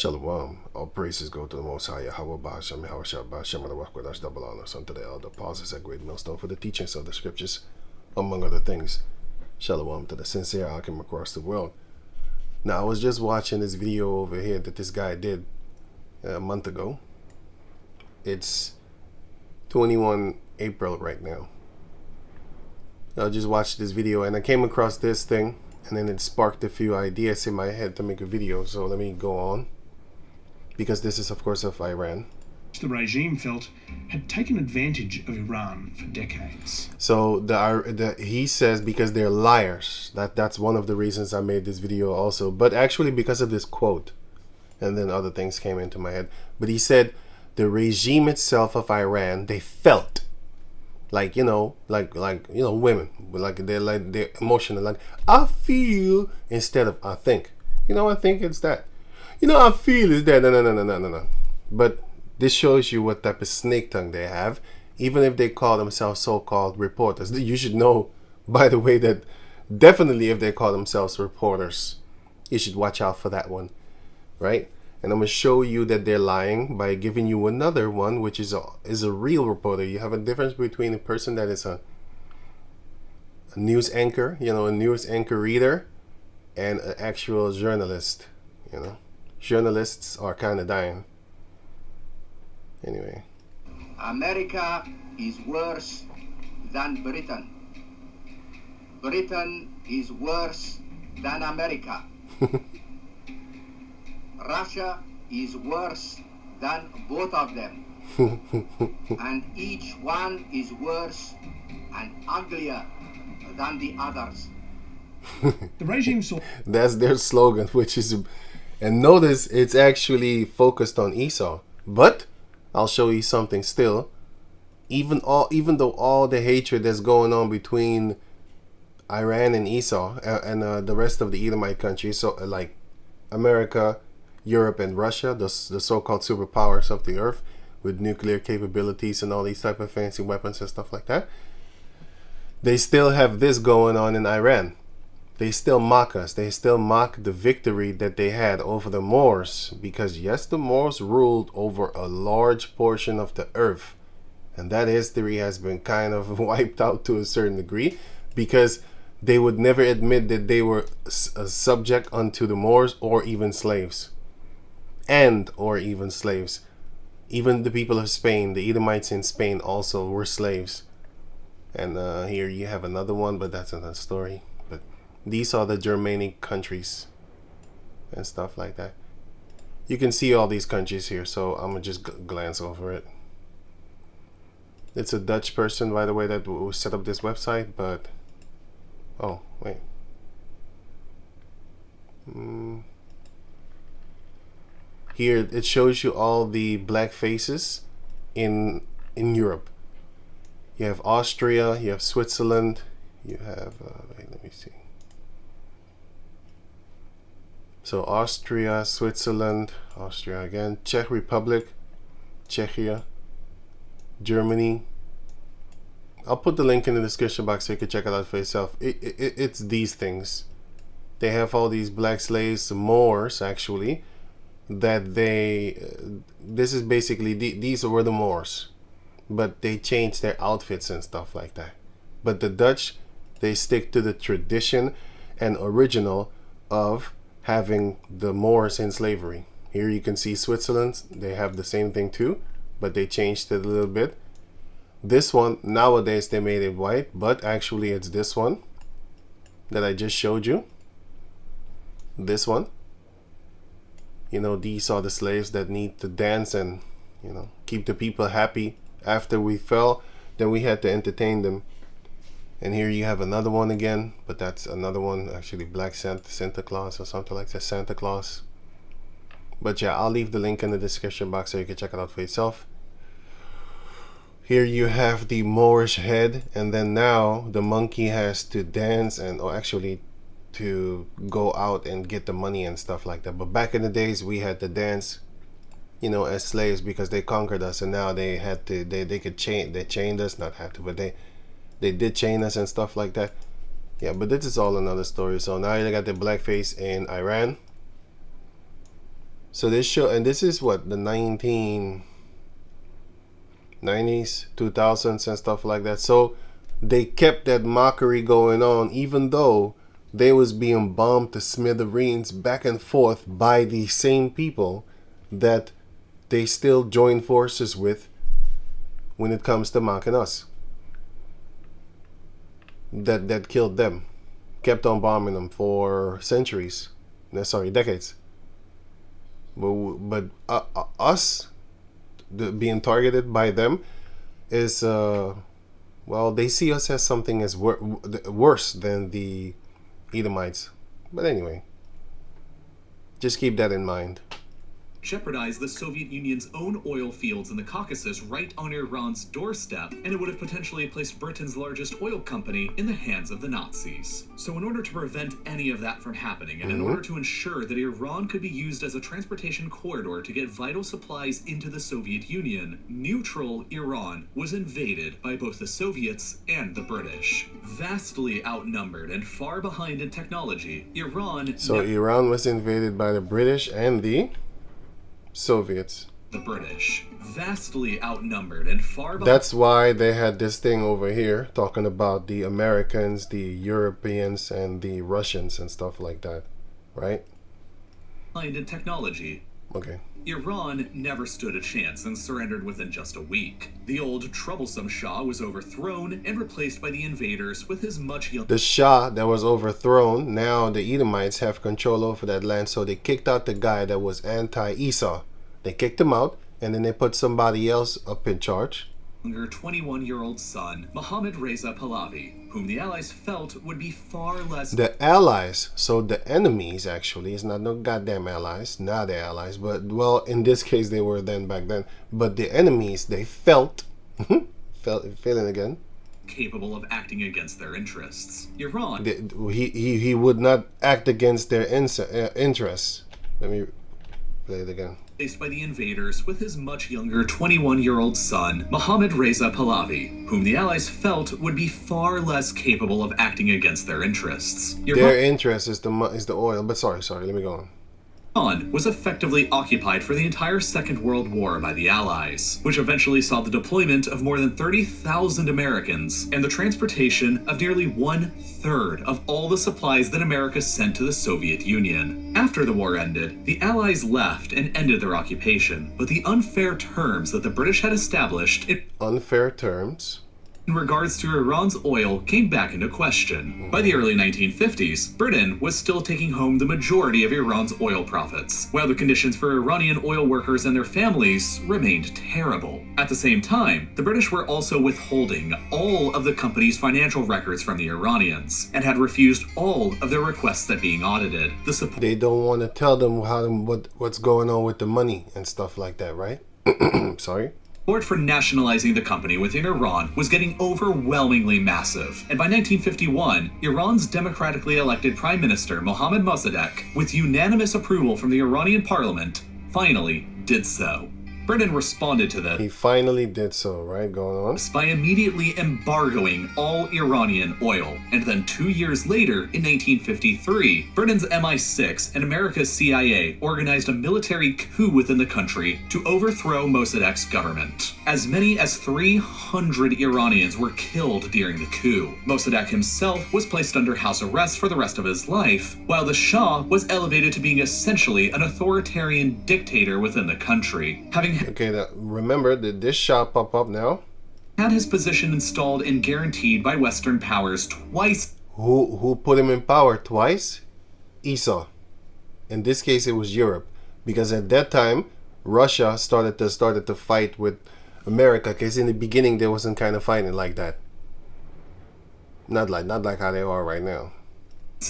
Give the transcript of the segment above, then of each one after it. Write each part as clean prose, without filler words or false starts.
Shalom. All praises go to the Most High Yahweh Ba'ashem Yahweh Ba'ashem Adawakwadash double honors unto the elder pauses at great millstone for the teachings of the scriptures, among other things. Shalom to the sincere Akim across the world. Now, I was just watching this video over here that this guy did a month ago. It's 21 April right now. I just watched this video and I came across this thing, and then it sparked a few ideas in my head to make a video. So let me go on, because this is of course of Iran. The regime felt had taken advantage of Iran for decades. So he says because they're liars. That's one of the reasons I made this video also, but actually because of this quote, and then other things came into my head. But he said the regime itself of Iran, they felt like, women, like they're emotional, like I feel instead of I think. I think it's that. I feel is that. No. But this shows you what type of snake tongue they have. Even if they call themselves so-called reporters, you should know, by the way, that definitely if they call themselves reporters, you should watch out for that one, right? And I'm going to show you that they're lying by giving you another one, which is a real reporter. You have a difference between a person that is a news anchor, a news anchor reader, and an actual journalist. Journalists are kind of dying. Anyway. America is worse than Britain. Britain is worse than America. Russia is worse than both of them. And each one is worse and uglier than the others. The regime saw that's their slogan, which is, and notice it's actually focused on Esau. But I'll show you something still. Even though all the hatred that's going on between Iran and Esau and the rest of the Edomite countries, so like America, Europe, and Russia, the so-called superpowers of the earth with nuclear capabilities and all these type of fancy weapons and stuff like that, they still have this going on in Iran. They still mock us. They still mock the victory that they had over the Moors, because yes, the Moors ruled over a large portion of the earth, and that history has been kind of wiped out to a certain degree, because they would never admit that they were subject unto the Moors or even slaves. Even the people of Spain, the Edomites in Spain also were slaves. And here you have another one, but that's another story. But these are the Germanic countries and stuff like that. You can see all these countries here, so I'm gonna just glance over it. It's a Dutch person, by the way, that set up this website, but oh wait. Here it shows you all the black faces in Europe. You have Austria, you have Switzerland, you have wait, let me see. So Austria, Switzerland, Austria again, Czech Republic, Czechia, Germany. I'll put the link in the description box so you can check it out for yourself. It's these things. They have all these black slaves, Moors actually, that this is basically, these were the Moors, but they changed their outfits and stuff like that. But the Dutch, they stick to the tradition and original of having the Moors in slavery. Here you can see Switzerland, they have the same thing too, but they changed it a little bit. This one, nowadays they made it white, but actually it's this one that I just showed you. This one. These are the slaves that need to dance and, keep the people happy. After we fell, then we had to entertain them. And here you have another one again, but that's another one, actually Black Santa Claus or something like that, Santa Claus. But yeah, I'll leave the link in the description box so you can check it out for yourself. Here you have the Moorish head, and then now the monkey has to dance actually to go out and get the money and stuff like that. But back in the days, we had to dance, as slaves, because they conquered us, and now they had to, they chained us, not have to, but they did chain us and stuff like that. Yeah, but this is all another story. So now you got the blackface in Iran. So this show, and this is what, the 1990s, 2000s and stuff like that. So they kept that mockery going on, even though they was being bombed to smithereens back and forth by the same people that they still join forces with when it comes to mocking us. That killed them, kept on bombing them for centuries, sorry, decades. But us being targeted by them is well, they see us as something as worse than the Edomites. But anyway, just keep that in mind. Jeopardized the Soviet Union's own oil fields in the Caucasus right on Iran's doorstep, and it would have potentially placed Britain's largest oil company in the hands of the Nazis. So in order to prevent any of that from happening, and in order to ensure that Iran could be used as a transportation corridor to get vital supplies into the Soviet Union, neutral Iran was invaded by both the Soviets and the British. Vastly outnumbered and far behind in technology, Iran... So Iran was invaded by the British and the Soviets. The British, vastly outnumbered and far behind. That's why they had this thing over here talking about the Americans, the Europeans, and the Russians and stuff like that, right? In technology. Okay. Iran never stood a chance and surrendered within just a week. The old troublesome Shah was overthrown and replaced by the invaders with his much younger... The Shah that was overthrown, now the Edomites have control over that land, so they kicked out the guy that was anti-Esau. They kicked him out, and then they put somebody else up in charge. 21-year-old son, Mohammad Reza Pahlavi, whom the Allies felt would be far less... The Allies, so the enemies actually, it's not no goddamn allies, not the Allies, but, well, in this case they were then back then, but the enemies, they felt, feeling again, capable of acting against their interests. Iran... He would not act against their interests. Let me play it again. Faced by the invaders with his much younger 21-year-old son, Mohammad Reza Pahlavi, whom the Allies felt would be far less capable of acting against their interests. Their interest is the oil, but sorry, let me go on. Iran was effectively occupied for the entire Second World War by the Allies, which eventually saw the deployment of more than 30,000 Americans and the transportation of nearly 1/3 of all the supplies that America sent to the Soviet Union. After the war ended, the Allies left and ended their occupation, but the unfair terms that the British had established unfair terms in regards to Iran's oil came back into question. By the early 1950s, Britain was still taking home the majority of Iran's oil profits, while the conditions for Iranian oil workers and their families remained terrible. At the same time, the British were also withholding all of the company's financial records from the Iranians, and had refused all of their requests at being audited. They don't want to tell them what's going on with the money and stuff like that, right? Sorry? Support for nationalizing the company within Iran was getting overwhelmingly massive, and by 1951, Iran's democratically elected Prime Minister Mohammad Mossadegh, with unanimous approval from the Iranian parliament, finally did so. Britain responded to this. He finally did so, right? Going on. By immediately embargoing all Iranian oil. And then 2 years later, in 1953, Britain's MI6 and America's CIA organized a military coup within the country to overthrow Mossadegh's government. As many as 300 Iranians were killed during the coup. Mossadegh himself was placed under house arrest for the rest of his life, while the Shah was elevated to being essentially an authoritarian dictator within the country, having okay, now remember, did this Shah pop up now? Had his position installed and guaranteed by Western powers twice. Who put him in power twice? Esau. In this case, it was Europe, because at that time, Russia started to fight with America. Because in the beginning, there wasn't kind of fighting like that. Not like how they are right now.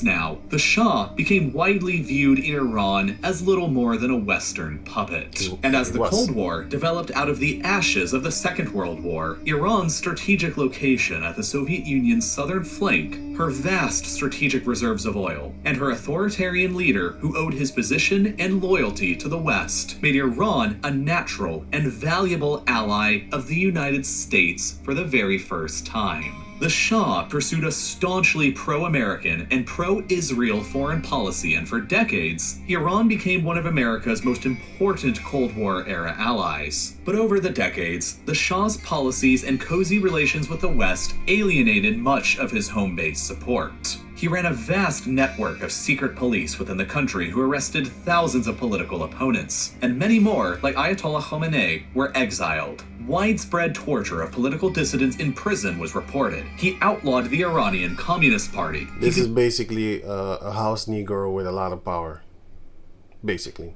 Now, the Shah became widely viewed in Iran as little more than a Western puppet. And as the Cold War developed out of the ashes of the Second World War, Iran's strategic location at the Soviet Union's southern flank, her vast strategic reserves of oil, and her authoritarian leader who owed his position and loyalty to the West, made Iran a natural and valuable ally of the United States for the very first time. The Shah pursued a staunchly pro-American and pro-Israel foreign policy, and for decades, Iran became one of America's most important Cold War-era allies. But over the decades, the Shah's policies and cozy relations with the West alienated much of his home base support. He ran a vast network of secret police within the country who arrested thousands of political opponents, and many more, like Ayatollah Khomeini, were exiled. Widespread torture of political dissidents in prison was reported. He outlawed the Iranian Communist Party. This is basically a house Negro with a lot of power. Basically.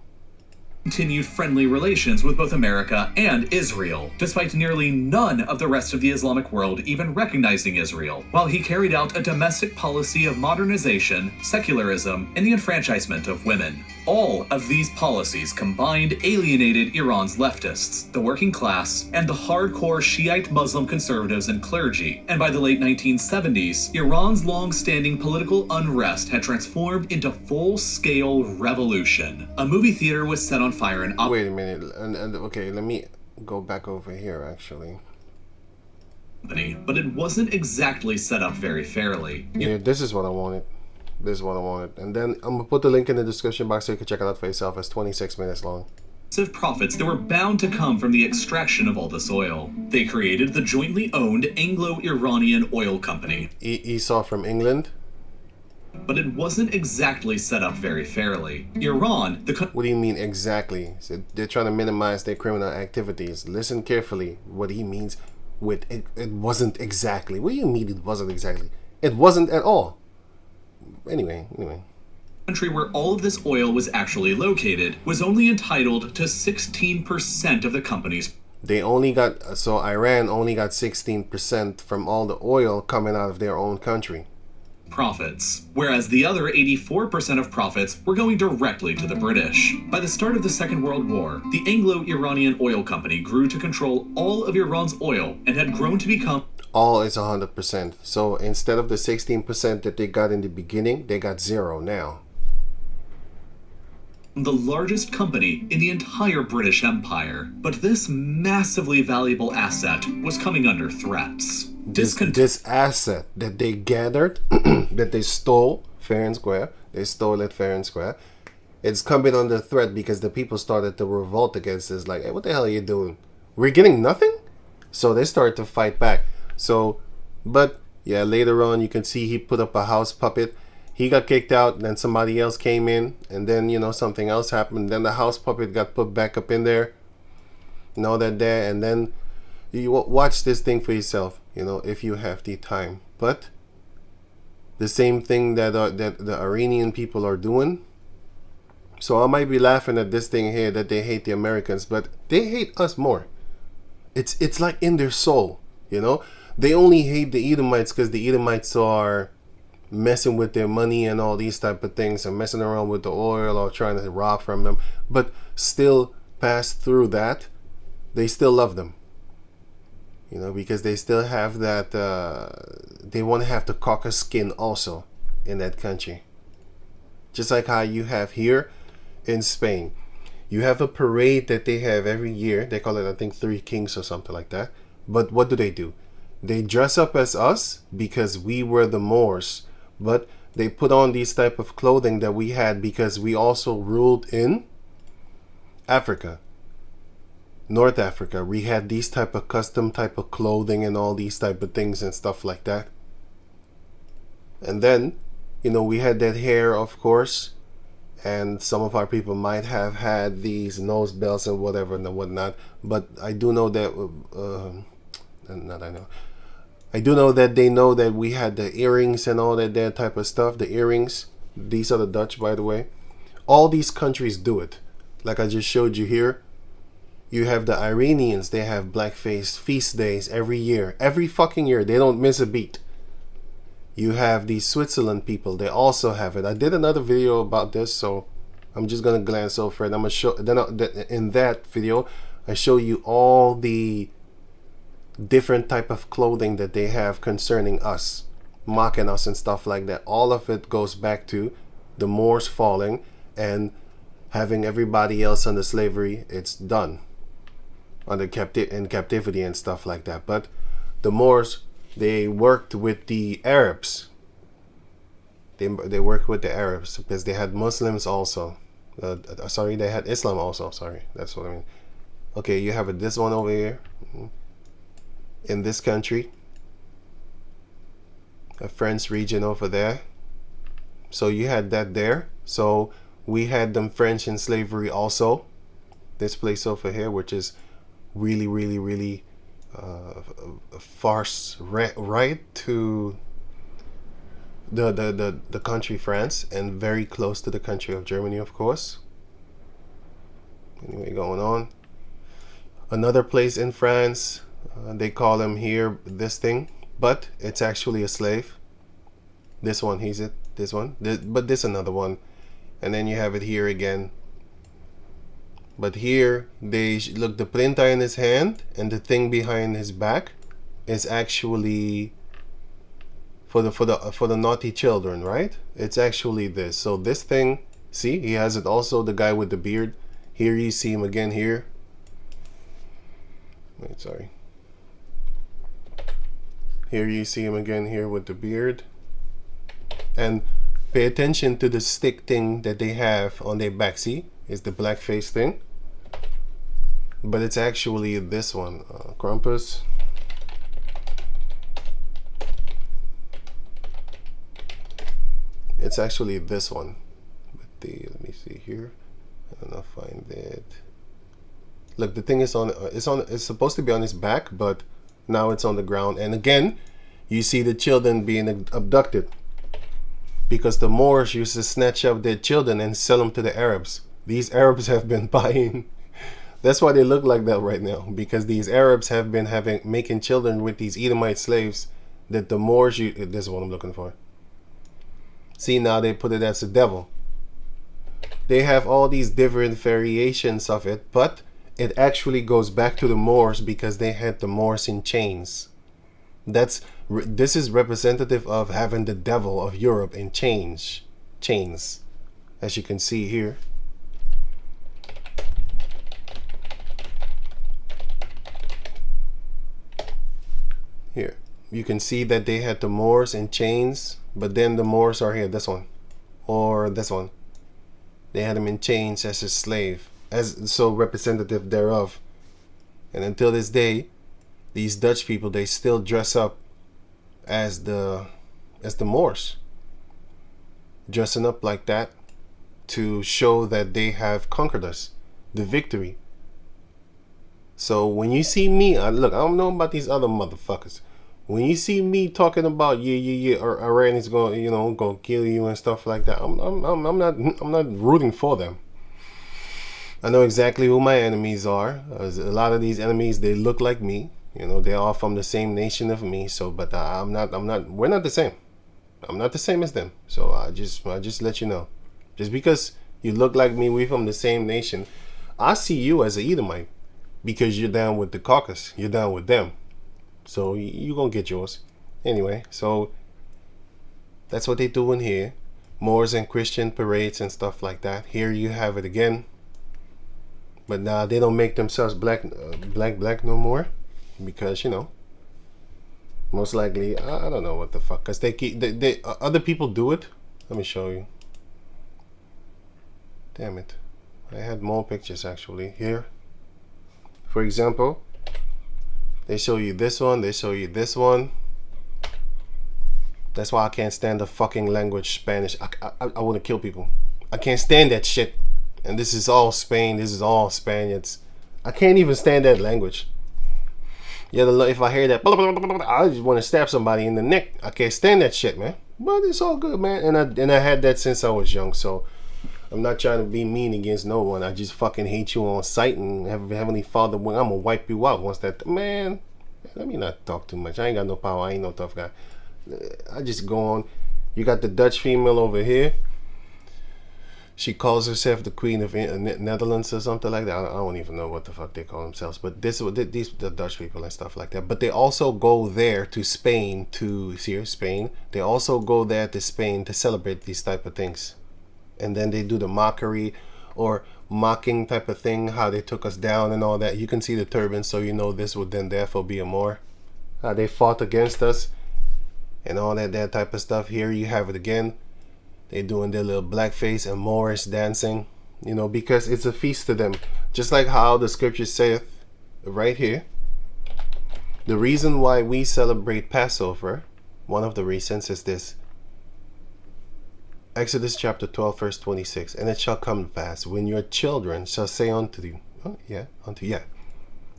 Continued friendly relations with both America and Israel, despite nearly none of the rest of the Islamic world even recognizing Israel, while he carried out a domestic policy of modernization, secularism, and the enfranchisement of women. All of these policies combined alienated Iran's leftists, the working class, and the hardcore Shiite Muslim conservatives and clergy, and by the late 1970s, Iran's long-standing political unrest had transformed into full-scale revolution. A movie theater was set on fire in Wait a minute, and okay, let me go back over here actually. But it wasn't exactly set up very fairly. Yeah, this is what I wanted. This is what I wanted. And then I'm gonna put the link in the description box so you can check it out for yourself. It's 26 minutes long. Massive profits that were bound to come from the extraction of all this oil. They created the jointly owned Anglo-Iranian Oil Company. Esau from England. But it wasn't exactly set up very fairly. Iran, What do you mean exactly? So they're trying to minimize their criminal activities. Listen carefully what he means with it wasn't exactly. What do you mean it wasn't exactly? It wasn't at all. Anyway. Country where all of this oil was actually located was only entitled to 16% of the company's Iran only got 16% from all the oil coming out of their own country. Profits, whereas the other 84% of profits were going directly to the British. By the start of the Second World War, the Anglo-Iranian Oil Company grew to control all of Iran's oil and had grown to become all is 100%. So instead of the 16% that they got in the beginning, they got 0 now. The largest company in the entire British Empire. But this massively valuable asset was coming under threats. This asset that they gathered, that they stole fair and square, they stole it fair and square, it's coming under threat because the people started to revolt against this. Like, hey, what the hell are you doing? We're getting nothing? So they started to fight back. So, but yeah, later on you can see he put up a house puppet. He got kicked out, and then somebody else came in, and then, you know, something else happened. Then the house puppet got put back up in there. And all that there, and then you watch this thing for yourself, you know, if you have the time. But the same thing that the Iranian people are doing. So I might be laughing at this thing here that they hate the Americans, but they hate us more. It's like in their soul, you know. They only hate the Edomites because the Edomites are messing with their money and all these type of things and messing around with the oil or trying to rob from them. But still pass through that, they still love them. You know, because they still have that, they want to have the caucus skin also in that country. Just like how you have here in Spain. You have a parade that they have every year. They call it, I think, Three Kings or something like that. But what do? They dress up as us because we were the Moors. But they put on these type of clothing that we had because we also ruled in Africa. North Africa. We had these type of custom type of clothing and all these type of things and stuff like that. And then, you know, we had that hair, of course. And some of our people might have had these nose belts and whatever and whatnot. But I do know that, I do know that they know that we had the earrings and all that type of stuff. The earrings, these are the Dutch, by the way. All these countries do it. Like I just showed you here. You have the Iranians, they have blackface feast days every year. Every fucking year. They don't miss a beat. You have the Switzerland people, they also have it. I did another video about this, so I'm just gonna glance over it. I'm gonna show in that video I show you all the different type of clothing that they have concerning us, mocking us and stuff like that. All of it goes back to the Moors falling and having everybody else under slavery. It's done under captivity and stuff like that. But the Moors they worked with the Arabs. They worked with the Arabs because they had Muslims also. Sorry, they had Islam also. Sorry, that's what I mean. Okay, you have this one over here in this country, a French region over there. So you had that there. So we had them French in slavery also. This place over here, which is really, really, really far right to the country France, and very close to the country of Germany, of course. Anyway, going on. Another place in France, they call him here this thing, but it's actually a slave. This one, he's it. This one, but this another one, and then you have it here again. But here they look, the printa in his hand and the thing behind his back is actually for the naughty children, right? It's actually this. So this thing, see, he has it also, the guy with the beard. Here you see him again here. Wait, sorry. Here you see him again here with the beard. And pay attention to the stick thing that they have on their back. See, it's the blackface thing, but it's actually this one, Krampus. It's actually this one. But let me see here. I don't know if I find it. Look, the thing is on. It's supposed to be on his back, but now it's on the ground. And again, you see the children being abducted, because the Moors used to snatch up their children and sell them to the Arabs. These Arabs have been buying. That's why they look like that right now, because these Arabs have been making children with these Edomite slaves that the Moors. This is what I'm looking for. See, now they put it as a devil. They have all these different variations of it, but it actually goes back to the Moors because they had the Moors in chains. This is representative of having the devil of Europe in chains, as you can see here. Here you can see that they had the Moors in chains, but then the Moors are here, this one or this one. They had him in chains as a slave, as so representative thereof. And until this day, these Dutch people, they still dress up as the Moors, dressing up like that to show that they have conquered us, the victory. So when you see me, look, I don't know about these other motherfuckers. When you see me talking about or Iranians gonna kill you and stuff like that, I'm not rooting for them. I know exactly who my enemies are. A lot of these enemies, they look like me. They're all from the same nation of me. So, but we're not the same. I'm not the same as them. So I just let you know. Just because you look like me, we from the same nation, I see you as an Edomite because you're down with the caucus. You're down with them. So you gonna get yours. Anyway, so that's what they doing here. Moors and Christian parades and stuff like that. Here you have it again. But now they don't make themselves black no more. Because, most likely, I don't know what the fuck. Because they other people do it. Let me show you. Damn it. I had more pictures actually. Here. For example, they show you this one. They show you this one. That's why I can't stand the fucking language Spanish. I want to kill people. I can't stand that shit. And this is all Spain. This is all Spaniards. I can't even stand that language. Yeah, if I hear that, I just want to stab somebody in the neck. I can't stand that shit, man. But it's all good, man. And I had that since I was young. So I'm not trying to be mean against no one. I just fucking hate you on sight. And Heavenly Father, I'm gonna wipe you out once that. Man, let me not talk too much. I ain't got no power. I ain't no tough guy. I just go on. You got the Dutch female over here. She calls herself the Queen of Netherlands or something like that. I don't even know what the fuck they call themselves. But these the Dutch people and stuff like that. But they also go there to Spain Spain. They also go there to Spain to celebrate these type of things. And then they do the mockery or mocking type of thing, how they took us down and all that. You can see the turban, so you know this would then therefore be a Moor. They fought against us and all that type of stuff. Here you have it again. They doing their little blackface and Moorish dancing, you know, because it's a feast to them. Just like how the scripture saith right here. The reason why we celebrate Passover, one of the reasons is this. Exodus chapter 12 verse 26. And it shall come to pass, when your children shall say unto you,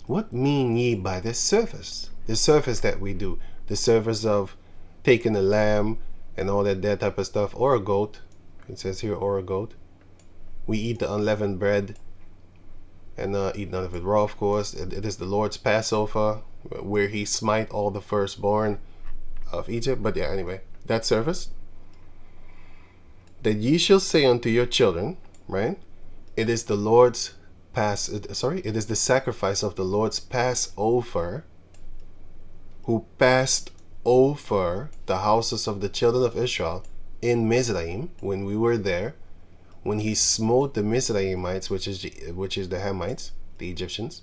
what mean ye by this service? The service that we do, the service of taking a lamb and all that type of stuff, or a goat. It says here, or a goat. We eat the unleavened bread and eat none of it raw, of course. It is the Lord's Passover, where he smite all the firstborn of Egypt. But yeah, anyway, that service. That ye shall say unto your children, right? It is the Lord's it is the sacrifice of the Lord's Passover, who passed over the houses of the children of Israel in Mizraim, when we were there, when he smote the Mizraimites, which is the Hamites, the Egyptians,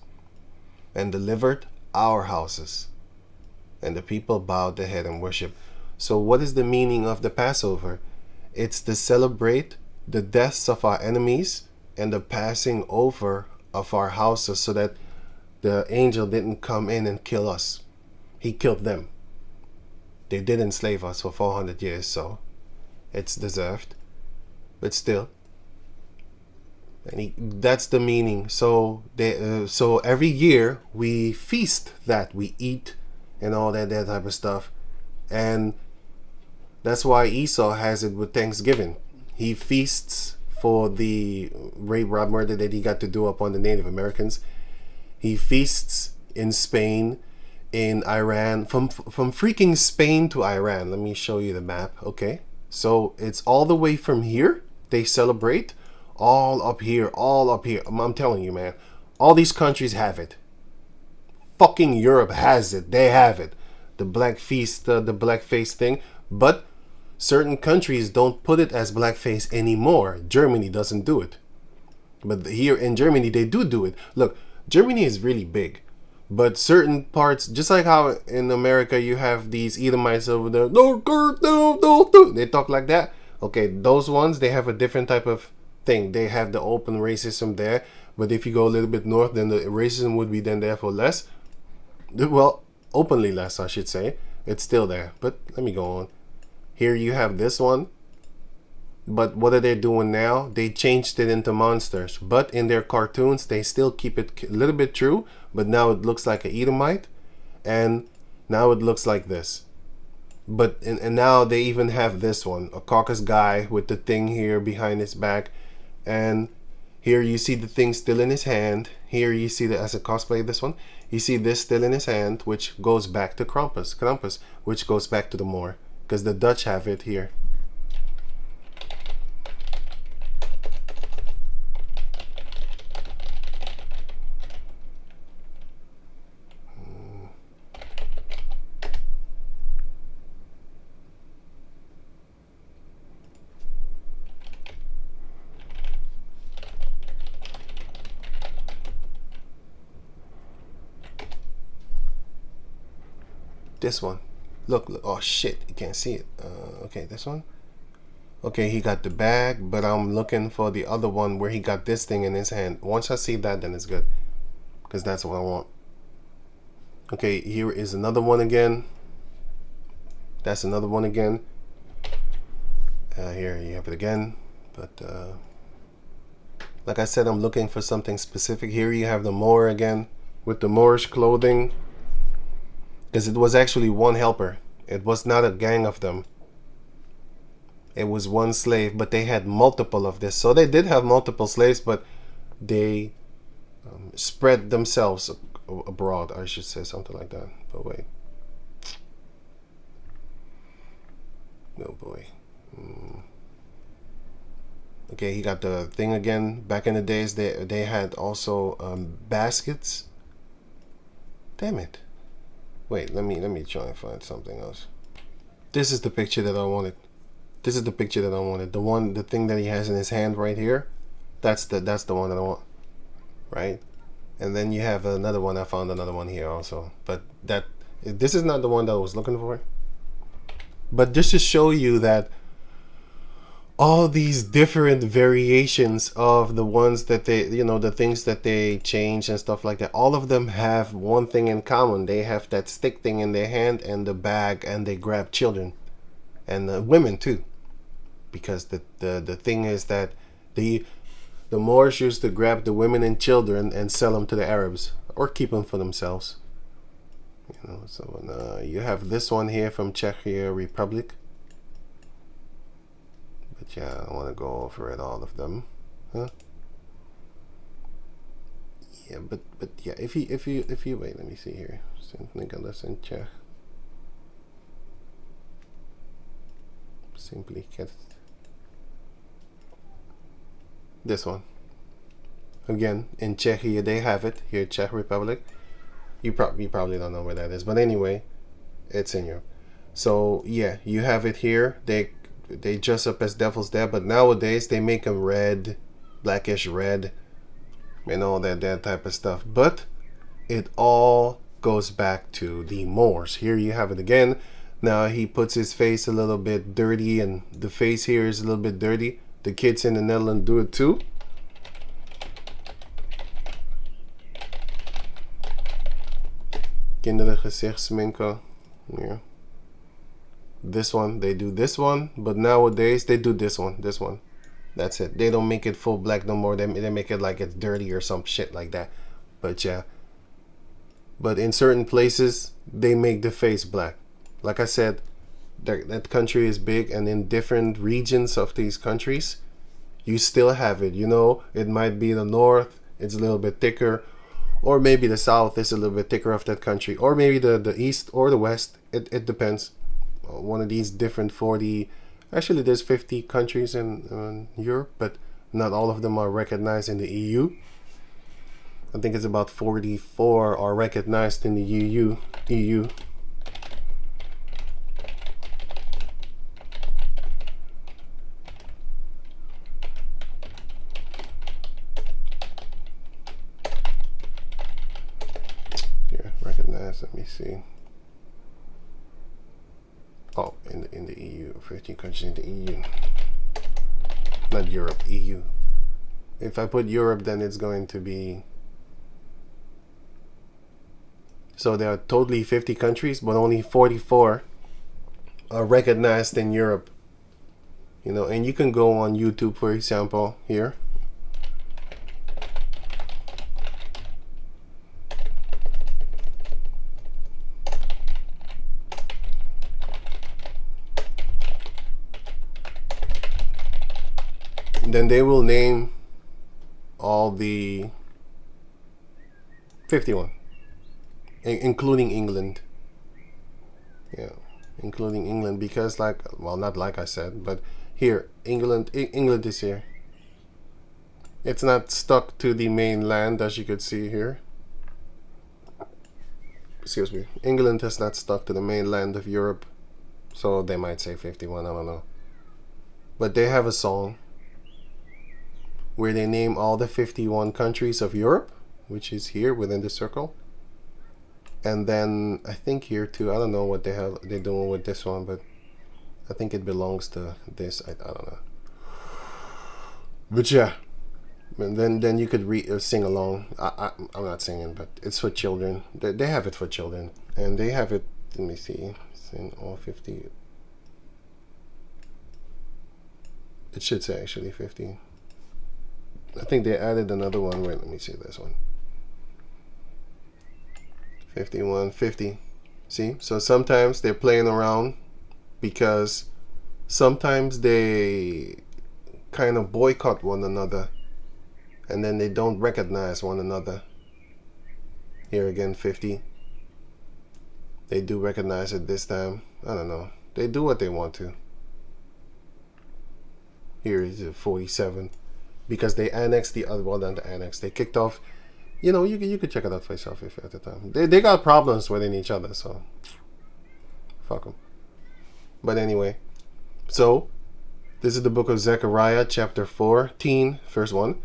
and delivered our houses. And the people bowed their head and worshiped. So what is the meaning of the Passover? It's to celebrate the deaths of our enemies and the passing over of our houses, so that the angel didn't come in and kill us. He killed them. They did enslave us for 400 years, so it's deserved. But still, that's the meaning. So so every year we feast, that we eat and all that type of stuff. And that's why Esau has it with Thanksgiving. He feasts for the rape, rob, murder that he got to do upon the Native Americans. He feasts in Spain, in Iran, from freaking Spain to Iran. Let me show you the map. Okay, so it's all the way from here. They celebrate all up here. I'm telling you, man, all these countries have it. Fucking Europe has it. They have it. The black feast, the blackface thing. But certain countries don't put it as blackface anymore. Germany doesn't do it. But here in Germany, they do it. Look, Germany is really big. But certain parts, just like how in America you have these Edomites over there, no, they talk like that. Okay, those ones, they have a different type of thing. They have the open racism there. But if you go a little bit north, then the racism would be then therefore less. Well, openly less, I should say. It's still there. But let me go on. Here you have this one. But what are they doing now? They changed it into monsters. But in their cartoons, they still keep it a little bit true. But now it looks like an Edomite. And now it looks like this. But and now they even have this one. A caucus guy with the thing here behind his back. And here you see the thing still in his hand. Here you see the, as a cosplay, this one. You see this still in his hand, which goes back to Krampus, which goes back to the Moor. Because the Dutch have it here. This one. Look, oh shit, you can't see it. Okay, this one. Okay, he got the bag, but I'm looking for the other one where he got this thing in his hand. Once I see that, then it's good, because that's what I want. Okay, here is another one again. That's another one again. Here you have it again. But like I said, I'm looking for something specific. Here you have the Moor again with the Moorish clothing. Because it was actually one helper. It was not a gang of them. It was one slave, but they had multiple of this. So they did have multiple slaves, but they spread themselves abroad, I should say, something like that. But wait. Oh boy. Okay, he got the thing again. Back in the days, they had also baskets. Damn it. Wait, let me try and find something else. This is the picture that I wanted. This is the picture that I wanted. The thing that he has in his hand right here. That's the one that I want. Right? And then you have another one. I found another one here also. But that This is not the one that I was looking for. But just to show you that all these different variations of the ones that they, the things that they change and stuff like that, all of them have one thing in common. They have that stick thing in their hand and the bag, and they grab children and women too, because the thing is that the Moors used to grab the women and children and sell them to the Arabs or keep them for themselves. So you have this one here from Czechia Republic. But yeah, I don't want to go over it, all of them, huh? Yeah, but yeah, if you wait, let me see here. Saint Nicholas in Czech. Simply get this one. Again, in Czechia they have it here, Czech Republic. You probably don't know where that is, but anyway, it's in Europe. So yeah, you have it here. They dress up as devils there, but nowadays they make them red, blackish red, that type of stuff. But it all goes back to the Moors. Here you have it again. Now he puts his face a little bit dirty, and the face here is a little bit dirty. The kids in the Netherlands do it too. Kinderen gezichtsminken. Yeah. This one, they do this one, but nowadays they do this one. That's it. They don't make it full black no more. They make it like it's dirty or some shit like that. But yeah. But in certain places, they make the face black. Like I said, that country is big, and in different regions of these countries, you still have it. It might be the north, it's a little bit thicker, or maybe the south is a little bit thicker of that country, or maybe the east or the west. It depends. One of these different 40, actually there's 50 countries in Europe, but not all of them are recognized in the EU. I think it's about 44 are recognized in the EU. Here, recognized, let me see. Oh, in the EU, 15 countries in the EU. Not Europe, EU. If I put Europe, then it's going to be... So there are totally 50 countries, but only 44 are recognized in Europe. And you can go on YouTube, for example, here. Then they will name all the 51, including England. Yeah, including England, because not like I said, but here, England is here. It's not stuck to the mainland, as you could see here. Excuse me. England has not stuck to the mainland of Europe, so they might say 51, I don't know. But they have a song where they name all the 51 countries of Europe, which is here within the circle. And then I think here too, I don't know what they're doing with this one, but I think it belongs to this. I don't know. But yeah, and then you could sing along. I'm not singing, but it's for children. They have it for children, and they have it. Let me see. It's in all 50. It should say actually 50. I think they added another one. Wait, let me see this one. 51, 50. See? So sometimes they're playing around, because sometimes they kind of boycott one another, and then they don't recognize one another. Here again, 50. They do recognize it this time. I don't know. They do what they want to. Here is 47. Because they annexed the other, well, not the annex. They kicked off. You could check it out for yourself if at the time. They got problems within each other, so fuck them. But anyway, so this is the book of Zechariah, chapter 14, verse 1.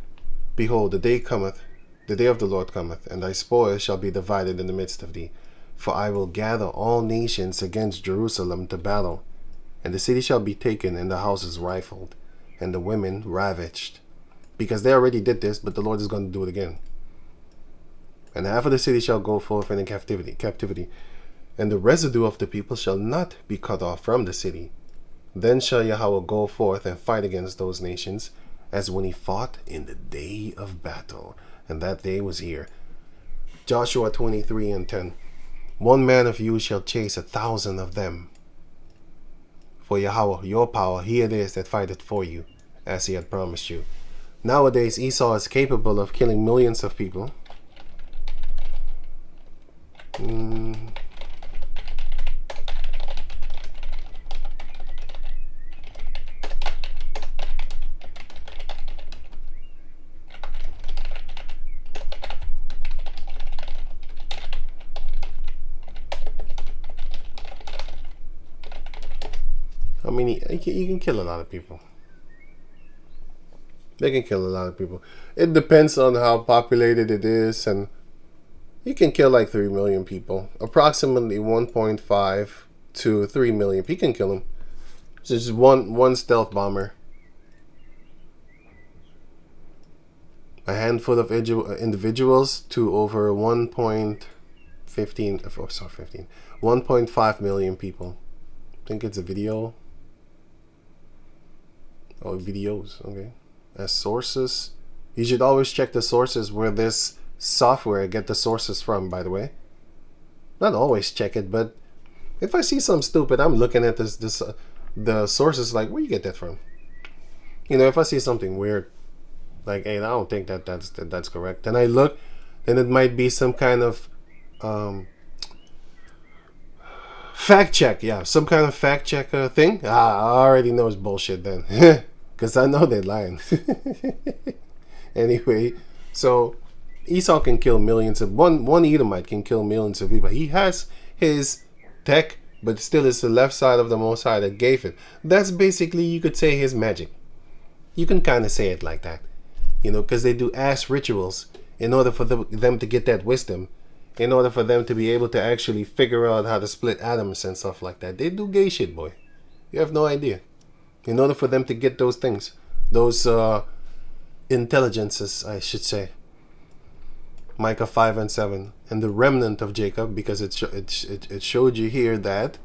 Behold, the day cometh, the day of the Lord cometh, and thy spoil shall be divided in the midst of thee. For I will gather all nations against Jerusalem to battle, and the city shall be taken, and the houses rifled, and the women ravaged. Because they already did this, but the Lord is going to do it again. And half of the city shall go forth in captivity, and the residue of the people shall not be cut off from the city. Then shall Yahweh go forth and fight against those nations, as when he fought in the day of battle. And that day was here. Joshua 23:10. 1 man of you shall chase 1,000 of them. For Yahweh, your power, he it is that fighteth for you, as he had promised you. Nowadays, Esau is capable of killing millions of people. I mean, you can kill a lot of people. They can kill a lot of people. It depends on how populated it is, and you can kill like 3 million people. Approximately 1.5 to 3 million. You can kill them. It's just one stealth bomber. A handful of individuals to over 1.5 million people. I think it's a video. Oh, videos, okay. As sources, you should always check the sources where this software get the sources from, by the way. Not always check it, but if I see something stupid, I'm looking at the sources like, where you get that from? You know, if I see something weird, like, hey, I don't think that's correct, then I look, then it might be some kind of fact check, yeah, some kind of fact check thing. I already know it's bullshit then, because I know they're lying. Anyway, so Esau can kill millions of one Edomite can kill millions of people. He has his tech, but still it's the left side of the Most High that gave it. That's basically, you could say, his magic. You can kind of say it like that, you know, because they do ass rituals in order for them to get that wisdom. In order for them to be able to actually figure out how to split atoms and stuff like that. They do gay shit, boy. You have no idea. In order for them to get those things. Those intelligences, I should say. Micah 5:7. And the remnant of Jacob, because it showed you here that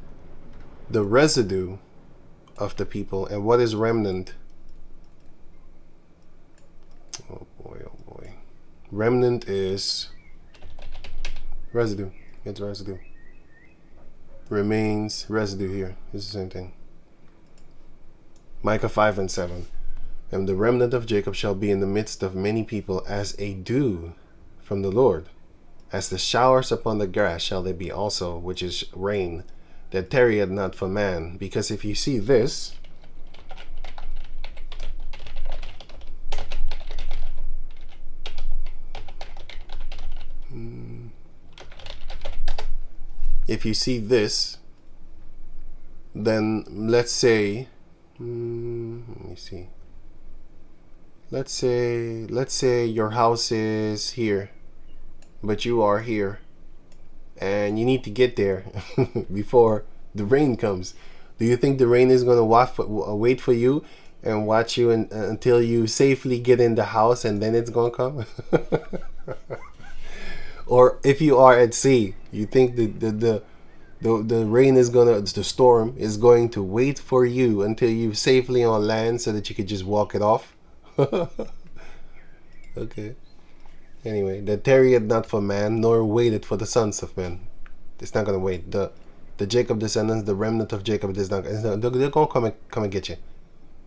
the residue of the people. And what is remnant? Oh boy, oh boy. Remnant is residue. It's residue. Remains, residue here. It's the same thing. Micah 5:7. And the remnant of Jacob shall be in the midst of many people as a dew from the Lord. As the showers upon the grass shall they be also, which is rain, that tarrieth not for man. Because if you see this, if you see this, then let's say, let me see. Let's say your house is here, but you are here, and you need to get there before the rain comes. Do you think the rain is going to wait for you and watch you until you safely get in the house, and then it's going to come? Or if you are at sea, you think the rain is the storm is going to wait for you until you're safely on land so that you could just walk it off? Okay. Anyway, that tarrieth not for man, nor waited for the sons of men. It's not going to wait. The Jacob descendants, the remnant of Jacob, they're going to come and get you.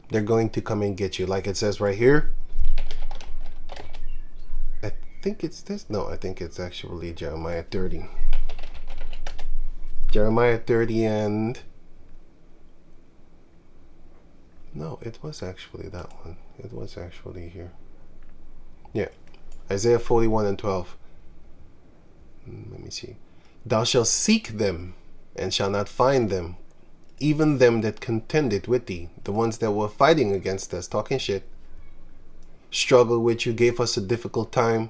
They're going to come and get you. Like it says right here. I think it's this. No, I think it's actually Jeremiah 30. Jeremiah 30 and... No, it was actually that one. It was actually here. Yeah. Isaiah 41:12. Let me see. Thou shalt seek them, and shalt not find them. Even them that contended with thee. The ones that were fighting against us, talking shit. Struggle with you, gave us a difficult time.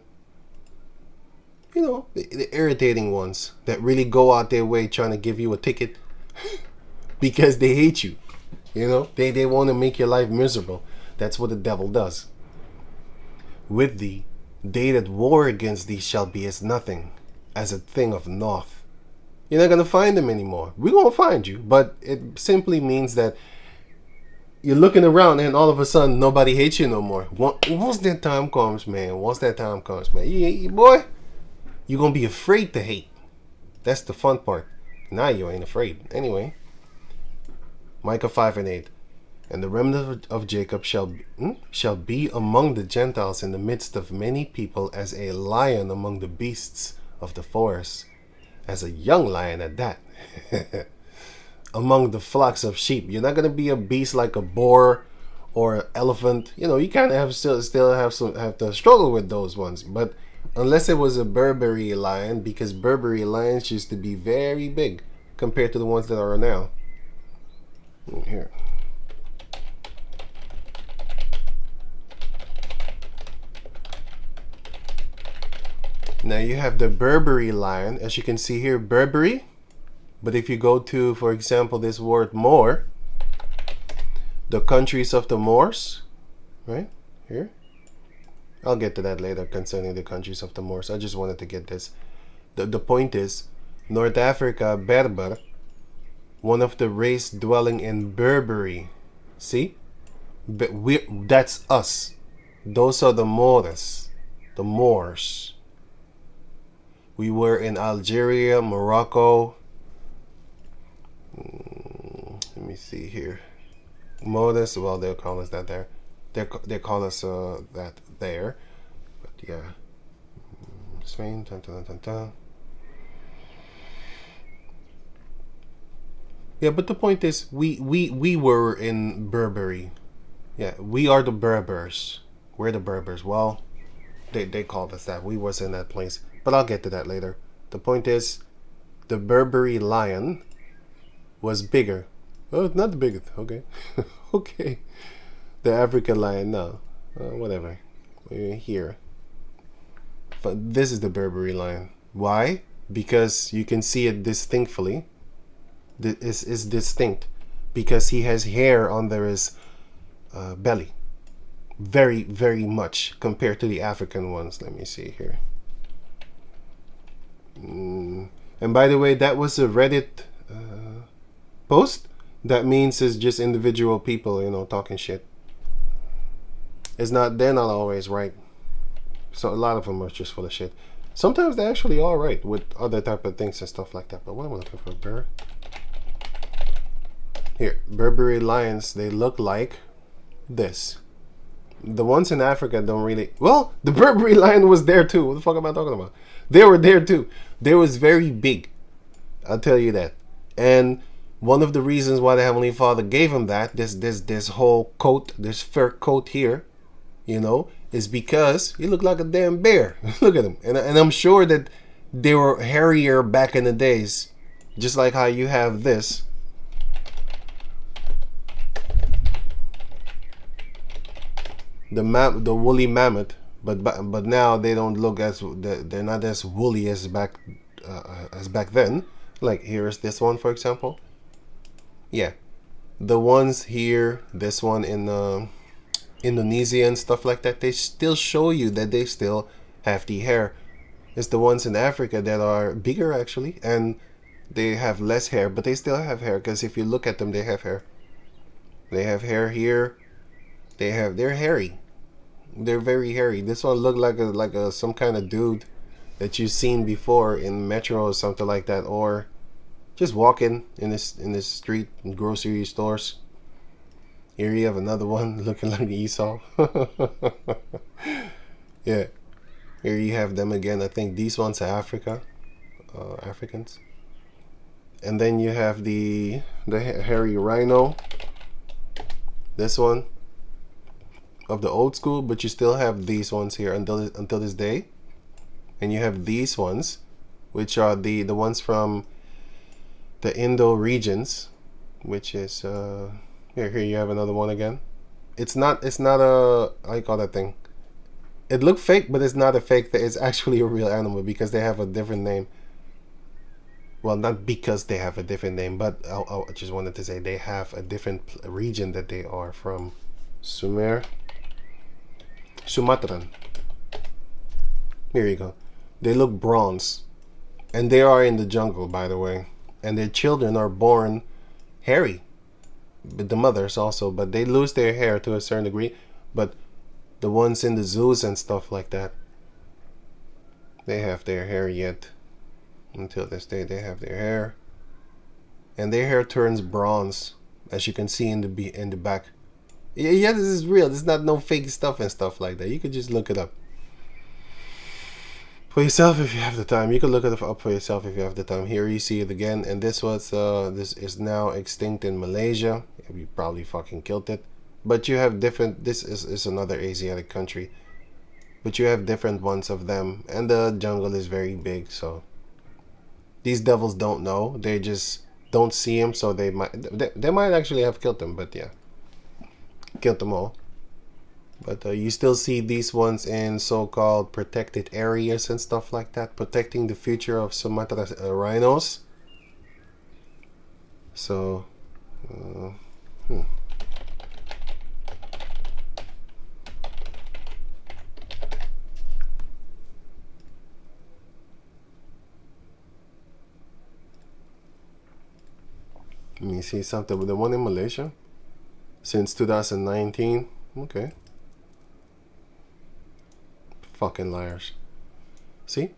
you know, the irritating ones that really go out their way trying to give you a ticket because they hate you. You know, they want to make your life miserable. That's what the devil does. With thee, they that war against thee shall be as nothing, as a thing of naught. You're not going to find them anymore. We're going to find you, but it simply means that you're looking around and all of a sudden nobody hates you no more. Once that time comes, man, boy, you're going to be afraid to hate. That's the fun part. Now you ain't afraid. Anyway, Micah 5:8. And the remnant of Jacob shall be among the Gentiles in the midst of many people, as a lion among the beasts of the forest, as a young lion at that. Among the flocks of sheep. You're not gonna be a beast like a boar or an elephant. You know, you kind of have still have to struggle with those ones. But unless it was a Berberi lion, because Berberi lions used to be very big compared to the ones that are now. Here. Now you have the Berberi lion, as you can see here, Berberi. But if you go to, for example, this word Moor, the countries of the Moors, right here. I'll get to that later concerning the countries of the Moors. I just wanted to get this. The point is, North Africa, Berber, one of the race dwelling in Berberi. See? That's us. Those are the Moors. The Moors. We were in Algeria, Morocco. Let me see here. Moors, well, they'll call us that there. They call us that there. But yeah. Spain. Dun, dun, dun, dun. Yeah, but the point is, we were in Berberi. Yeah, we are the Berbers. We're the Berbers. Well, they called us that. We was in that place. But I'll get to that later. The point is, the Berberi lion was bigger. Oh, not the biggest. Okay. Okay. The African lion, no. Whatever. We're here. But this is the Berberi lion. Why? Because you can see it distinctly. This is distinct. Because he has hair under his belly. Very, very much compared to the African ones. Let me see here. And by the way, that was a Reddit post. That means it's just individual people, you know, talking shit. They're not always right. So a lot of them are just full of shit. Sometimes they're actually all right with other type of things and stuff like that. But what am I looking for? Bear? Here, Berberi lions, they look like this. The ones in Africa don't really... Well, the Berberi lion was there too. What the fuck am I talking about? They were there too. They was very big. I'll tell you that. And one of the reasons why the Heavenly Father gave him that, this whole coat, this fur coat here, you know, is because he looked like a damn bear. Look at him. And I'm sure that they were hairier back in the days. Just like how you have this. The woolly mammoth, but now they don't look as they're not as woolly as back then. Like here's this one, for example. Yeah, the ones here, this one in Indonesia and stuff like that, they still show you that they still have the hair. It's the ones in Africa that are bigger actually, and they have less hair, but they still have hair. Because if you look at them, they have hair. They have hair here. They're hairy. They're very hairy. This one looked like a some kind of dude that you've seen before in Metro or something like that, or just walking in this street in grocery stores. Here you have another one looking like Esau. Yeah. Here you have them again. I think these ones are Africans. And then you have the hairy rhino. This one of the old school, but you still have these ones here until this day. And you have these ones, which are the ones from the Indo regions, which is here you have another one again. It's not a, how you call that thing? It looked fake, but it's not a fake. It's actually a real animal because they have a different name. Well, not because they have a different name, but I just wanted to say they have a different region that they are from. Sumatran. Here you go. They look bronze. And they are in the jungle, by the way. And their children are born hairy. But the mothers also. But they lose their hair to a certain degree. But the ones in the zoos and stuff like that, they have their hair yet. Until this day, they have their hair. And their hair turns bronze. As you can see in the back. Yeah, this is real. This is not no fake stuff and stuff like that. You could just look it up for yourself if you have the time. You can look it up for yourself if you have the time. Here you see it again, and this is now extinct in Malaysia. We probably fucking killed it, but you have different. This is another Asiatic country, but you have different ones of them, and the jungle is very big. So these devils don't know. They just don't see him, so they might actually have killed them. But yeah, killed them all. But you still see these ones in so-called protected areas and stuff like that, protecting the future of Sumatra's rhinos. So, let me see something with the one in Malaysia since 2019. Okay. Fucking liars. See?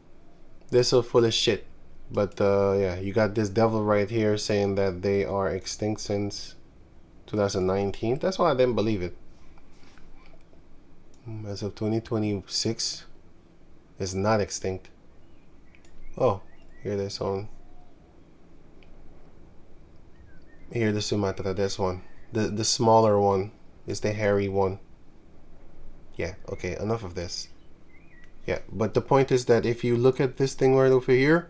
They're so full of shit. But yeah, you got this devil right here saying that they are extinct since 2019. That's why I didn't believe it. As of 2026, it's not extinct. Oh, here there's one. Here the Sumatra, this one. The smaller one is the hairy one. Yeah, okay, enough of this. Yeah, but the point is that if you look at this thing right over here,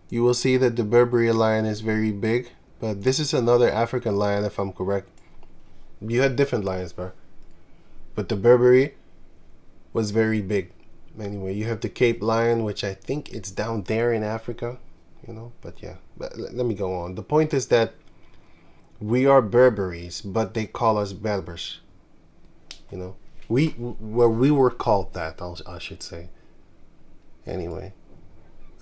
you will see that the Berberi lion is very big. But this is another African lion, if I'm correct. You had different lions, bro. But the Berberi was very big. Anyway, you have the Cape lion, which I think it's down there in Africa. You know, but yeah. But let me go on. The point is that we are Berberis, but they call us Berbers. You know, we were called that, I should say. Anyway,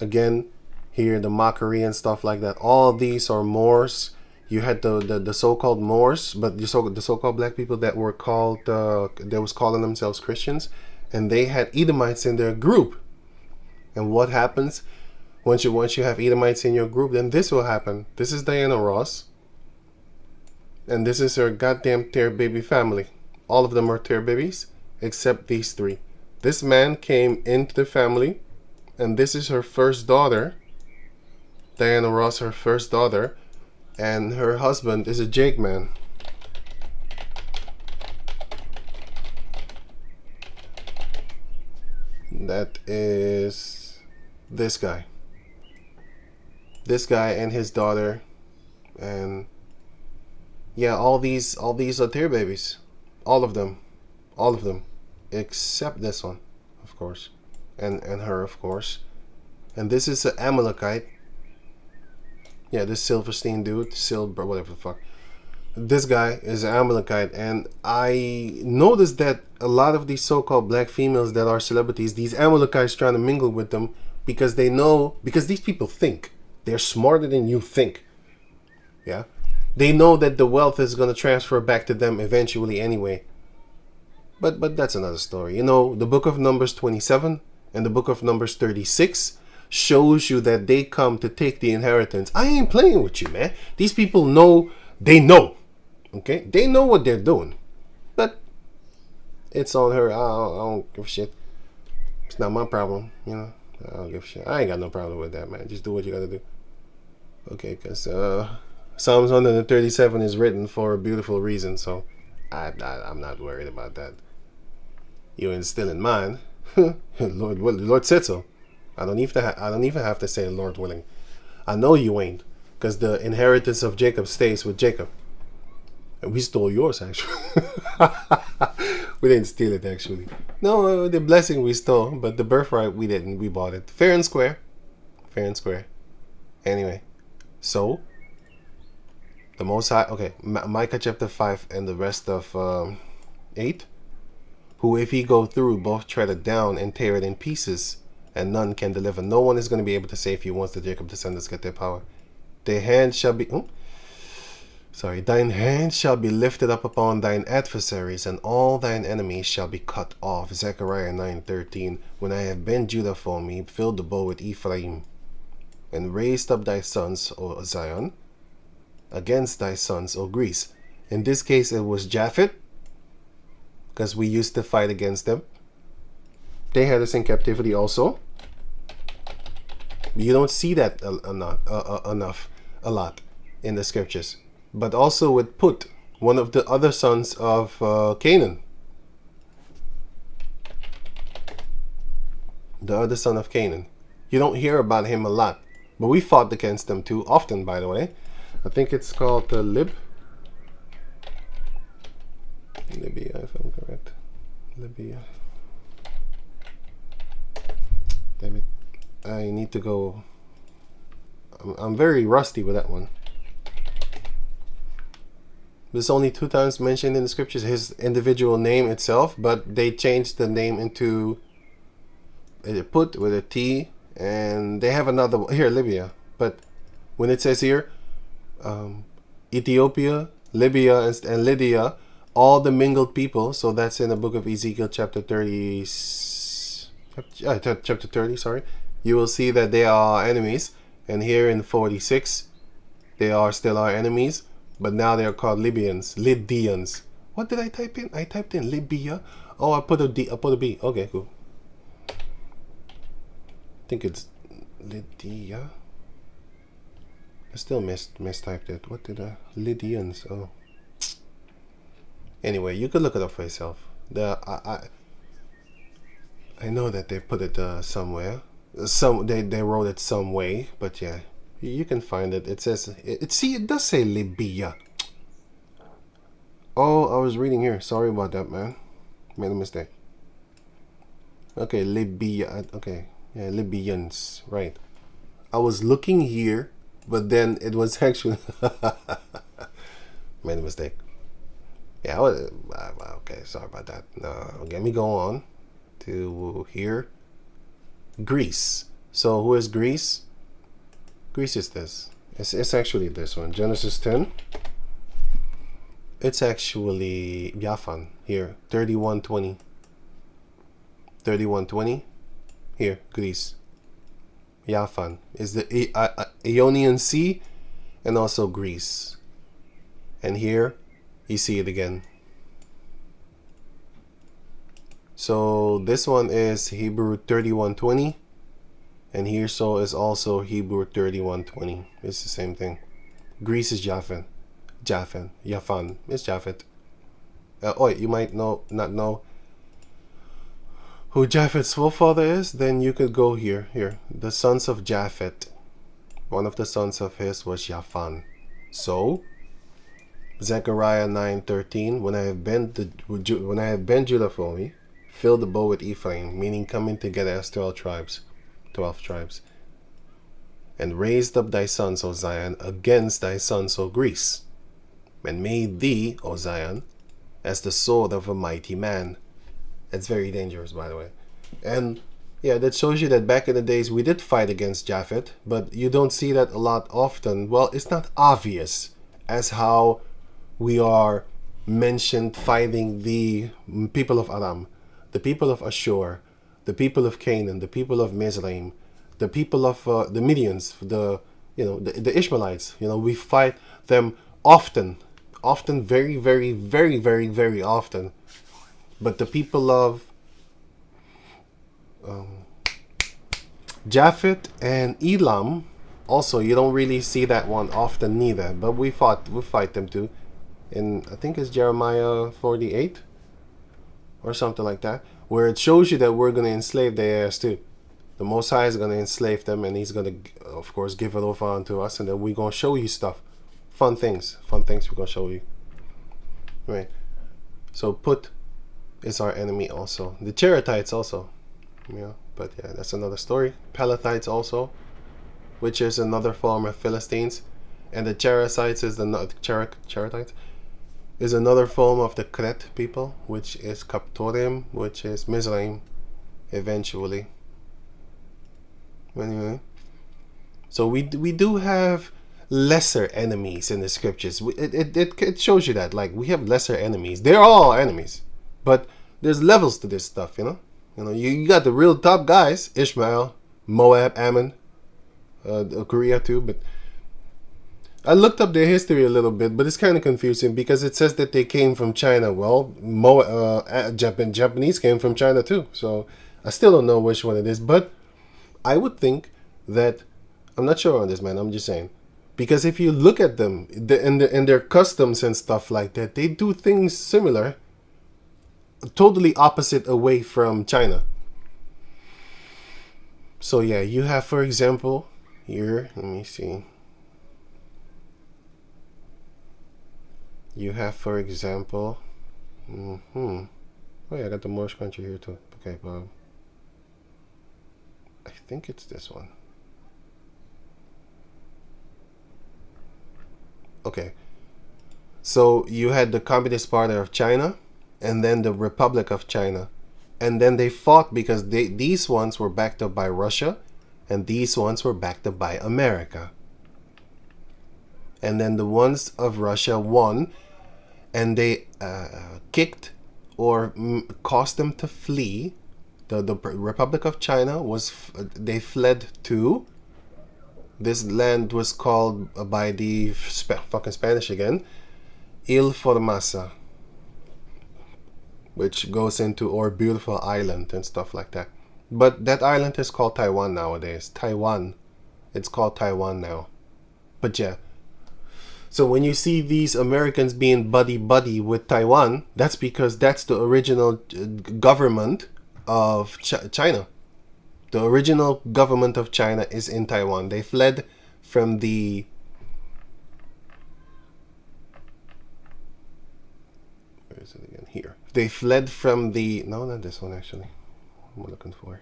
again, here the mockery and stuff like that. All of these are Moors. You had the so-called Moors, but the so-called black people that were called they was calling themselves Christians, and they had Edomites in their group. And what happens once you have Edomites in your group? Then this will happen. This is Diana Ross, and this is her goddamn tear baby family. All of them are tear babies except these three. This man came into the family, and this is her first daughter. Diana Ross, her first daughter, and her husband is a Jake man. That is this guy. This guy and his daughter, and yeah, all these are tear babies. All of them, except this one, of course, and her, of course. And this is an Amalekite. Yeah, this Silverstein dude, whatever the fuck. This guy is an Amalekite, and I noticed that a lot of these so-called black females that are celebrities, these Amalekites trying to mingle with them because they know, because these people think. They're smarter than you think. Yeah? They know that the wealth is going to transfer back to them eventually anyway. But that's another story. You know, the book of Numbers 27 and the book of Numbers 36 shows you that they come to take the inheritance. I ain't playing with you, man. These people know, they know. Okay? They know what they're doing. But it's on her. I don't give a shit. It's not my problem, you know. I don't give a shit. I ain't got no problem with that, man. Just do what you gotta do. Okay, because Psalms 137 is written for a beautiful reason, so I'm not worried about that. You instilling mine. Lord said so. I don't even have to say Lord willing. I know you ain't, because the inheritance of Jacob stays with Jacob. And we stole yours, actually. We didn't steal it, actually. No, the blessing we stole, but the birthright we didn't. We bought it. Fair and square. Fair and square. Anyway, so the Most High. Okay, Micah chapter 5 and the rest of 8. Who, if he go through, both tread it down and tear it in pieces, and none can deliver. No one is going to be able to save you once the Jacob descendants get their power. Their hand shall be... thine hand shall be lifted up upon thine adversaries, and all thine enemies shall be cut off. Zechariah 9:13. When I have bent Judah for me, filled the bow with Ephraim, and raised up thy sons, O Zion, against thy sons, O Greece. In this case, it was Japhet, because we used to fight against them. They had us in captivity also. You don't see that a lot in the scriptures. But also with Put, one of the other sons of Canaan. The other son of Canaan. You don't hear about him a lot. But we fought against them too, often, by the way. I think it's called Libya, if I'm correct. Libya. Damn it. I need to go. I'm very rusty with that one. There's only 2 times mentioned in the scriptures his individual name itself, but they changed the name into Put with a T, and they have another one here, Libya. But when it says here, Ethiopia, Libya, and Lydia, all the mingled people. So that's in the book of Ezekiel, chapter 30. Chapter 30. Sorry, you will see that they are enemies, and here in 46, they are still our enemies. But now they are called Libyans, Lydians. What did I type in? I typed in Libya. Oh, I put a D. I put a B. Okay, cool. I think it's Lydia. I still mistyped it. What did I? Lydians. Oh. Anyway, you could look it up for yourself. I know that they put it somewhere. They wrote it some way, but yeah. You can find it. It says it does say Libya. Oh, I was reading here. Sorry about that, man. Made a mistake. Okay, Libya. Okay, yeah, Libyans. Right. I was looking here, but then it was actually made a mistake. Yeah. Okay. Sorry about that. Let me go on to here. Greece. So who is Greece? Greece is this. It's actually this one. Genesis 10. It's actually Javan here. 31:20. 31:20. Here, Greece. Javan is the Ionian Sea, and also Greece. And here, you see it again. So this one is Hebrew 31:20. And here so is also Hebrew 31:20. It's the same thing. Greece is Javan. Javan. It's Japhet. You might not know who Japhet's forefather is. Then you could go here. The sons of Japhet. One of the sons of his was Javan. So Zechariah 9:13. When I have bent Judah for me, fill the bow with Ephraim, meaning coming together as 12 tribes. And raised up thy sons, O Zion, against thy sons, O Greece, and made thee, O Zion, as the sword of a mighty man. That's very dangerous, by the way. And yeah, that shows you that back in the days we did fight against Japhet, but you don't see that a lot often. Well, it's not obvious as how we are mentioned fighting the people of Aram, the people of Ashur, the people of Canaan, the people of Mizraim, the people of the Midians, the Ishmaelites. We fight them often, very, very, very, very, very often. But the people of Japhet and Elam, also you don't really see that one often neither. But we fight them too. In I think it's Jeremiah 48 or something like that, where it shows you that we're going to enslave their ass too. The Most High is going to enslave them, and he's going to, of course, give it over unto us, and then we're going to show you stuff. Fun things we're going to show you. Right. So Put is our enemy also. The Cherethites also. Yeah, but yeah, that's another story. Pelethites also, which is another form of Philistines. And the Cherethites is the Cherethites is another form of the Kret people, which is Kaptorim, which is Mizraim eventually. Anyway, so we do have lesser enemies in the scriptures. It shows you that, like, we have lesser enemies. They're all enemies, but there's levels to this stuff, you know. You got the real top guys: Ishmael, Moab, Ammon, Korea too. But I looked up their history a little bit, but it's kind of confusing because it says that they came from China. Well, Japanese came from China too, so I still don't know which one it is. But I would think that, I'm not sure on this, man. I'm just saying, because if you look at them and their customs and stuff like that, they do things similar, totally opposite away from China. So yeah, you have, for example, here, let me see. You have, for example, oh yeah, I got the Moorish country here too. Okay, but I think it's this one. Okay, so you had the Communist Party of China, and then the Republic of China, and then they fought because these ones were backed up by Russia, and these ones were backed up by America. And then the ones of Russia won, and they kicked or caused them to flee. The Republic of China they fled to. This land was called by the fucking Spanish again, Il Formasa, which goes into or beautiful island and stuff like that. But that island is called Taiwan nowadays. Taiwan, it's called Taiwan now. But yeah. So when you see these Americans being buddy-buddy with Taiwan, that's because that's the original government of China. The original government of China is in Taiwan. They fled from the... Where is it again? Here. They fled from the... No, not this one actually. What am I looking for?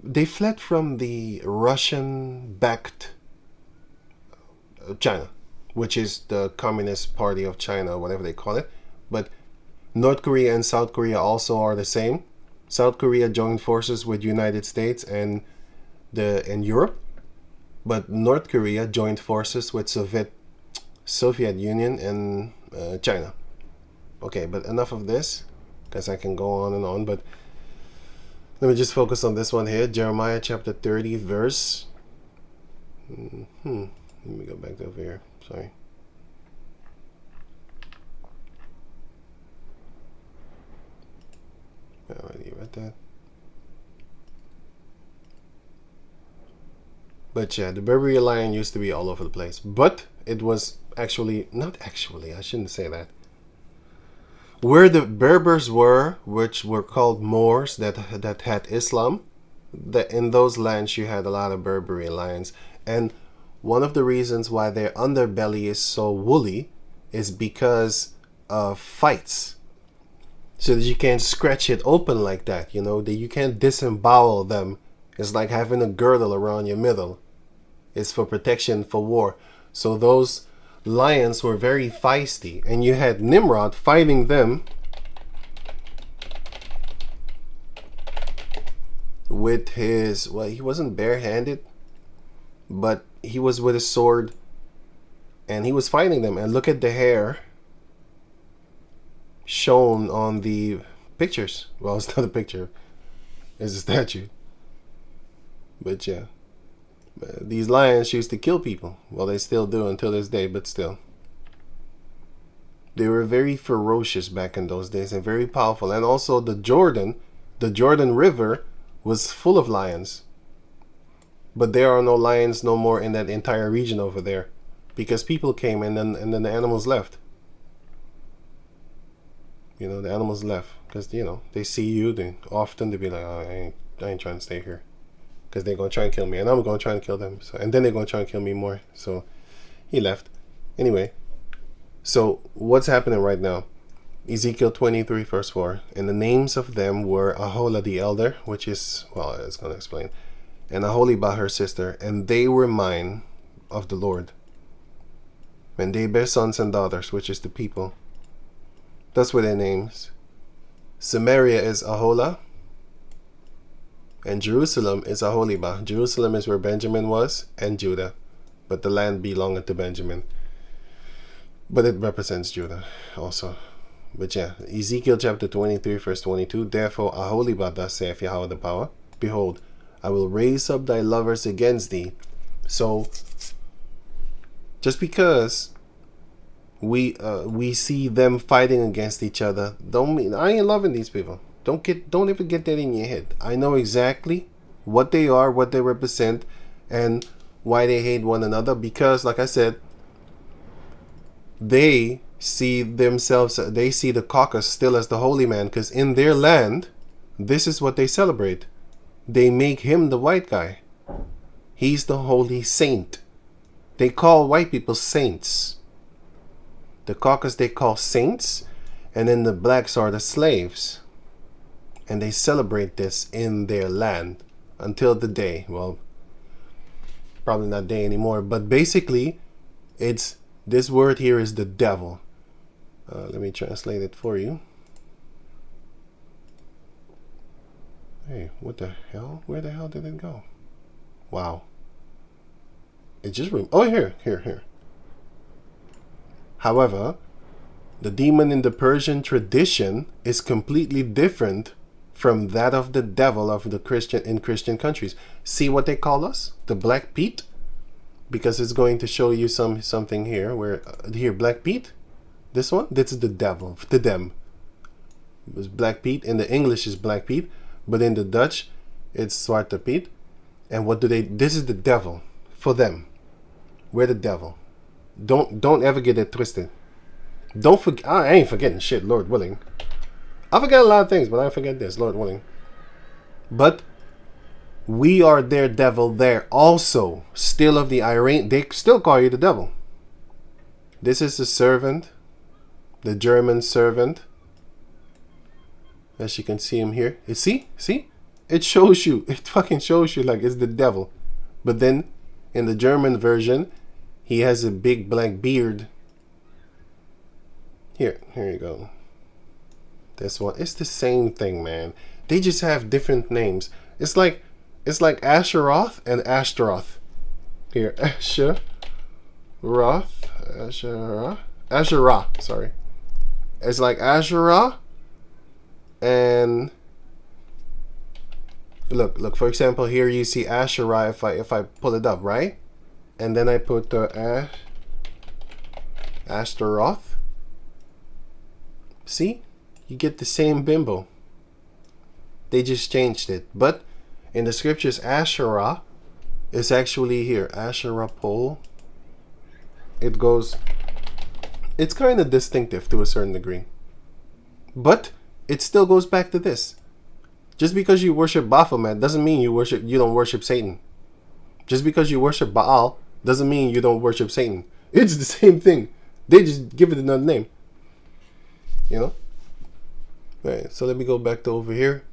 They fled from the Russian-backed China, which is the Communist Party of China, whatever they call it. But North Korea and South Korea also are the same. South Korea joined forces with United States and Europe, but North Korea joined forces with Soviet Union and China. Okay, but enough of this, because I can go on and on. But let me just focus on this one here, Jeremiah chapter 30, verse. Let me go back over here. Sorry. I already read that. But yeah, the Berberian lion used to be all over the place. But it was actually, not actually, I shouldn't say that. Where the Berbers were, which were called Moors, that had Islam, in those lands you had a lot of Berberian lions. And one of the reasons why their underbelly is so woolly is because of fights. So that you can't scratch it open like that, you know, that you can't disembowel them. It's like having a girdle around your middle. It's for protection for war. So those lions were very feisty, and you had Nimrod fighting them with his, well, he wasn't barehanded, but he was with a sword, and he was fighting them. And look at the hair shown on the pictures. Well, it's not a picture, it's a statue. But yeah, these lions used to kill people. Well, they still do until this day, but still. They were very ferocious back in those days and very powerful. And also the Jordan River was full of lions. But there are no lions no more in that entire region over there, because people came and then the animals left. You know, the animals left because, you know, they see you. They be like, oh, I ain't trying to stay here, because they're gonna try and kill me, and I'm gonna try and kill them. So, and then they're gonna try and kill me more. So he left. Anyway, so what's happening right now? Ezekiel 23 verse 4. And the names of them were Aholah the elder, which is, well, it's going to explain, and Aholibah her sister, and they were mine of the Lord. And they bear sons and daughters, which is the people. That's what their names. Samaria is Aholah, and Jerusalem is Aholibah. Jerusalem is where Benjamin was, and Judah, but the land belonged to Benjamin. But it represents Judah also. But yeah, Ezekiel chapter 23 verse 22. Therefore Aholibah, thus saith Yahweh the power, behold, I will raise up thy lovers against thee. So just because we see them fighting against each other, don't mean I ain't loving these people. Don't ever get that in your head. I know exactly what they are, what they represent, and why they hate one another. Because, like I said, they see themselves, they see the Caucasus still as the holy man, because in their land, this is what they celebrate. They make him the white guy. He's the holy saint. They call white people saints. The Caucasus they call saints, and then the blacks are the slaves. And they celebrate this in their land until the day, well, probably not day anymore, but basically it's, this word here is the devil. Let me translate it for you. Hey, what the hell? Where the hell did it go? Wow. It just, oh, here. However, the demon in the Persian tradition is completely different from that of the devil of the Christian countries. See what they call us? The Black Pete? Because it's going to show you something here where here, Black Pete, this one, this is the devil to them. It was Black Pete. In the English is Black Pete, but in the Dutch it's Zwarte Piet. And what do they, this is the devil for them. We're the devil. Don't ever get it twisted. Don't forget, I ain't forgetting shit, Lord willing. I forget a lot of things, but I forget this, Lord willing. But we are their devil there also. Still of the Iranian, they still call you the devil. This is the servant, the German servant. As you can see him here. See? It shows you, it fucking shows you like it's the devil. But then in the German version, he has a big black beard. Here you go. This one, it's the same thing, man. They just have different names. It's like Asheroth and Ashtaroth. Here, Asherah, sorry. It's like Asherah and look. For example, here you see Asherah. If I pull it up, right, and then I put the Ashtaroth. See? You get the same bimbo. They just changed it. But in the scriptures, Asherah is actually here. Asherah pole. It goes, it's kind of distinctive to a certain degree. But it still goes back to this. Just because you worship Baphomet doesn't mean you don't worship Satan. Just because you worship Baal doesn't mean you don't worship Satan. It's the same thing. They just give it another name. You know? Alright, so let me go back to over here.